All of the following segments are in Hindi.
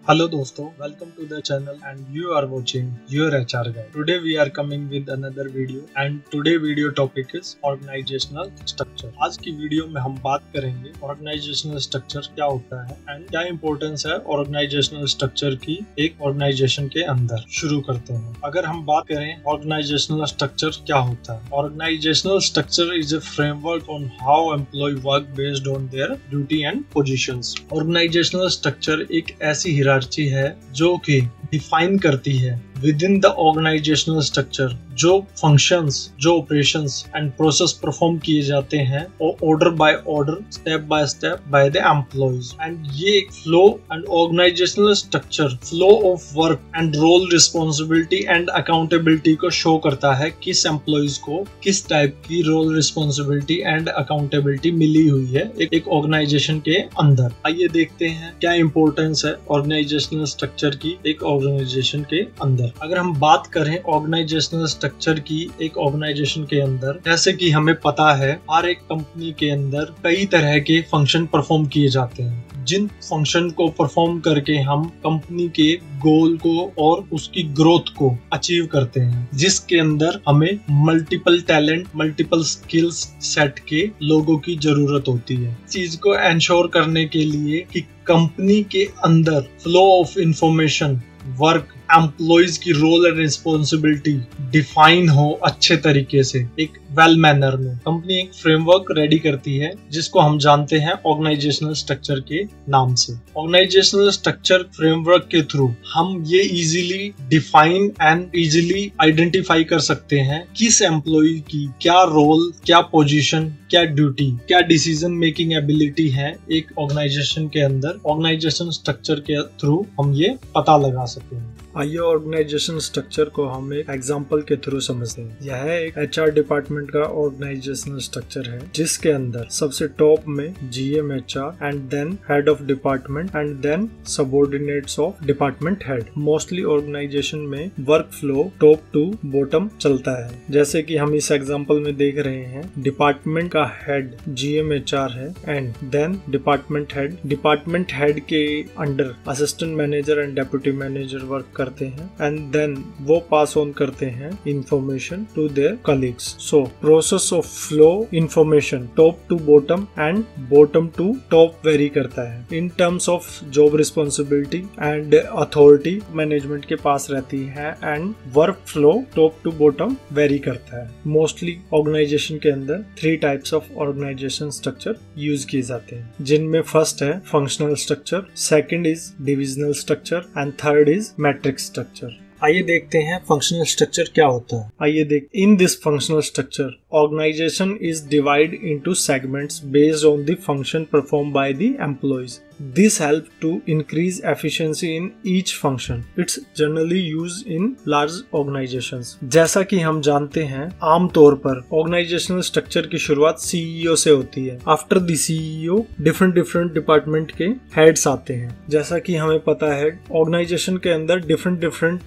Hello दोस्तों, welcome to the channel and you are watching your HR guide. Today we are coming with another video and today video topic is organizational structure. आज की वीडियो में हम बात करेंगे organizational structure क्या होता है and क्या importance है organizational structure की एक organization के अंदर। शुरू करते हैं। अगर हम बात करें organizational structure क्या होता है, organizational structure is a framework on how employee work based on their duty and positions. Organizational structure एक ऐसी हिरार्ची है जो कि डिफाइन करती है within the organisational structure जो फंक्शंस, जो ऑपरेशंस एंड प्रोसेस परफॉर्म किए जाते हैं order by order, step by the employees. And ये flow and organisational structure flow of work and role responsibility and accountability को शो करता है किस एम्प्लॉइज को किस टाइप की रोल रिस्पॉन्सिबिलिटी एंड अकाउंटेबिलिटी मिली हुई है एक ऑर्गेनाइजेशन के अंदर। आइए देखते हैं क्या इंपॉर्टेंस है ऑर्गेनाइजेशनल स्ट्रक्चर की एक ऑर्गेनाइजेशन के अंदर। अगर हम बात करें ऑर्गेनाइजेशनल स्ट्रक्चर की एक ऑर्गेनाइजेशन के अंदर, जैसे कि हमें पता है हर एक कंपनी के अंदर कई तरह के फंक्शन परफॉर्म किए जाते हैं, जिन फंक्शन को परफॉर्म करके हम कंपनी के गोल को और उसकी ग्रोथ को अचीव करते हैं, जिसके अंदर हमें multiple talent, multiple skills set के लोगों की जरूरत होती है। चीज को एंश्योर करने के लिए कि कंपनी के अंदर flow of information, work, employees की रोल एंड रिस्पॉन्सिबिलिटी डिफाइन हो अच्छे तरीके से, एक वेल मैनर में। कंपनी एक फ्रेमवर्क रेडी करती है जिसको हम जानते हैं ऑर्गेनाइजेशनल स्ट्रक्चर के नाम से। ऑर्गेनाइजेशनल स्ट्रक्चर फ्रेमवर्क के थ्रू हम ये easily define and easily identify कर सकते हैं किस एम्प्लॉय की क्या रोल, क्या पोजीशन, क्या ड्यूटी, क्या डिसीजन मेकिंग एबिलिटी है एक ऑर्गेनाइजेशन के अंदर। ऑर्गेनाइजेशन स्ट्रक्चर के थ्रू हम ये पता लगा सकते हैं। आइए ऑर्गेनाइजेशन स्ट्रक्चर को हम एक एग्जांपल के थ्रू समझते हैं। यह एक एचआर डिपार्टमेंट का ऑर्गेनाइजेशनल स्ट्रक्चर है जिसके अंदर सबसे टॉप में GM HR and then head of department and then subordinates of department head. Mostly organisation में work flow top to bottom चलता है। जैसे कि हम इस एग्जांपल में देख रहे हैं, डिपार्टमेंट का हेड जीएम एचआर है एंड देन डिपार्टमेंट हेड के under assistant manager and deputy manager work करते हैं एंड देन वो पास ऑन करते हैं information to their colleagues. So process of flow information top to bottom and bottom to top vary करता है। In terms of job responsibility and authority management के पास रहती है and work flow top to bottom vary करता है। मोस्टली ऑर्गेनाइजेशन के अंदर 3 types of organization structure use किए जाते हैं, जिनमें फर्स्ट है functional structure, second is divisional structure and third is matrix structure. आइए देखते हैं फंक्शनल स्ट्रक्चर क्या होता है। आइए देख in this functional structure organization is divide into segments based on the function perform by the employees. This helps to increase efficiency in each function. It's generally used in large organizations. जैसा कि हम जानते हैं, आमतौर पर ऑर्गेनाइजेशनल स्ट्रक्चर की शुरुआत सीईओ से होती है। After the CEO different department के हेड्स आते हैं। जैसा कि हमें पता है, ऑर्गेनाइजेशन के अंदर डिफरेंट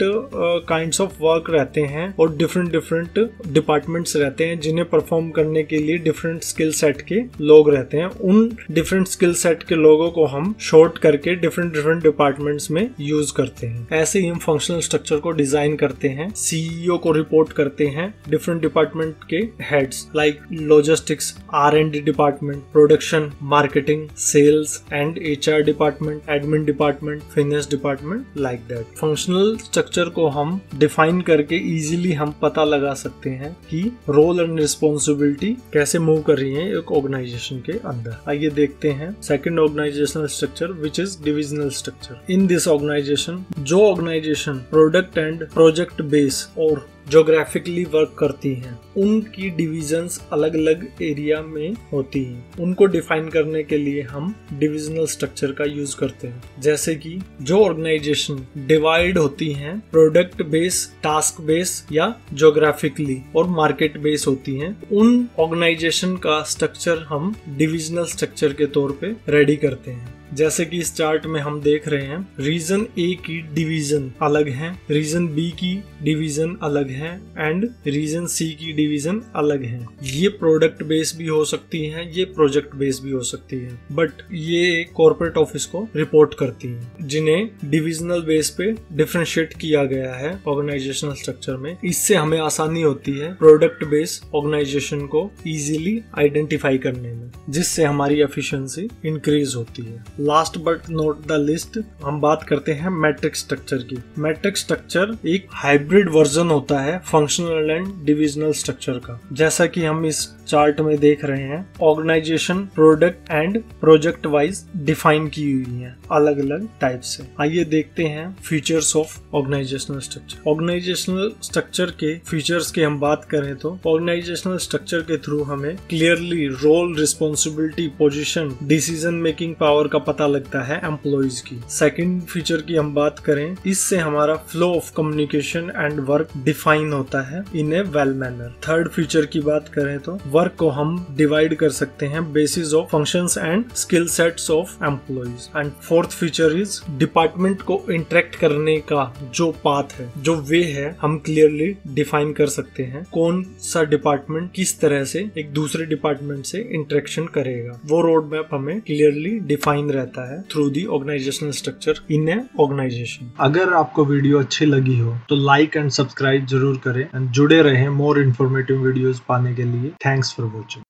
काइंड्स ऑफ वर्क रहते हैं और डिफरेंट डिपार्टमेंट्स रहते हैं जिन्हें परफॉर्म करने के लिए डिफरेंट स्किल सेट के लोग रहते हैं। उन डिफरेंट स्किल सेट के लोगों को हम शॉर्ट करके डिफरेंट डिपार्टमेंट्स में यूज करते हैं। ऐसे ही हम फंक्शनल स्ट्रक्चर को डिजाइन करते हैं। सीईओ को रिपोर्ट करते हैं डिफरेंट डिपार्टमेंट के heads like logistics, R&D department, production, marketing, sales and HR department, admin department, finance department, like that. Functional structure को हम डिफाइन करके इजीली हम पता लगा सकते हैं कि रोल एंड रिस्पॉन्सिबिलिटी कैसे मूव कर रही है एक ऑर्गेनाइजेशन के अंदर। आइए देखते हैं second organizational structure which is divisional structure. In this organization, जो organization product and project base और जोग्राफिकली वर्क करती हैं, उनकी डिविजन्स अलग अलग एरिया में होती हैं। उनको डिफाइन करने के लिए हम डिविजनल स्ट्रक्चर का यूज करते हैं। जैसे कि जो ऑर्गेनाइजेशन डिवाइड होती हैं प्रोडक्ट बेस, टास्क बेस या जोग्राफिकली और मार्केट बेस होती हैं, उन ऑर्गेनाइजेशन का स्ट्रक्चर हम डिविजनल स्ट्रक्चर के तौर पे रेडी करते हैं। जैसे कि इस चार्ट में हम देख रहे हैं, रीजन ए की डिवीजन अलग है, रीजन बी की डिवीजन अलग है एंड रीजन सी की डिवीजन अलग है। ये प्रोडक्ट बेस भी हो सकती है, ये प्रोजेक्ट बेस भी हो सकती है, बट ये कॉर्पोरेट ऑफिस को रिपोर्ट करती है, जिन्हें डिविजनल बेस पे डिफरेंशिएट किया गया है ऑर्गेनाइजेशनल स्ट्रक्चर में। इससे हमें आसानी होती है प्रोडक्ट बेस ऑर्गेनाइजेशन को इजीली आइडेंटिफाई करने में, जिससे हमारी एफिशिएंसी इंक्रीज होती है। Last but not the list, हम बात करते हैं मैट्रिक्स स्ट्रक्चर की। मैट्रिक्स स्ट्रक्चर एक हाइब्रिड वर्जन होता है फंक्शनल एंड डिविजनल स्ट्रक्चर का। जैसा कि हम इस चार्ट में देख रहे हैं, organization product and project wise define की हुई है अलग अलग टाइप से। आइए देखते हैं features of organizational structure. Organizational structure के फीचर्स की हम बात करें तो ऑर्गेनाइजेशनल स्ट्रक्चर के थ्रू हमें clearly role, responsibility, position, decision making power का पता लगता है एम्प्लॉइज की। सेकंड फीचर की हम बात करें, इससे हमारा flow of communication and work define होता है इन ए वेल मैनर। थर्ड फीचर की बात करें तो वर्क को हम डिवाइड कर सकते हैं basis of functions and skill sets of employees. And fourth feature is department को इंटरेक्ट करने का जो पाथ है, जो वे है, हम क्लियरली डिफाइन कर सकते हैं कौन सा डिपार्टमेंट किस तरह से एक दूसरे डिपार्टमेंट से इंटरेक्शन करेगा। वो रोड मैप हमें क्लियरली डिफाइन रहता है through the organizational structure in a organization. अगर आपको वीडियो अच्छी लगी हो तो लाइक एंड सब्सक्राइब जरूर करें एंड जुड़े रहें मोर इन्फॉर्मेटिव वीडियोस पाने के लिए। Thanks for watching.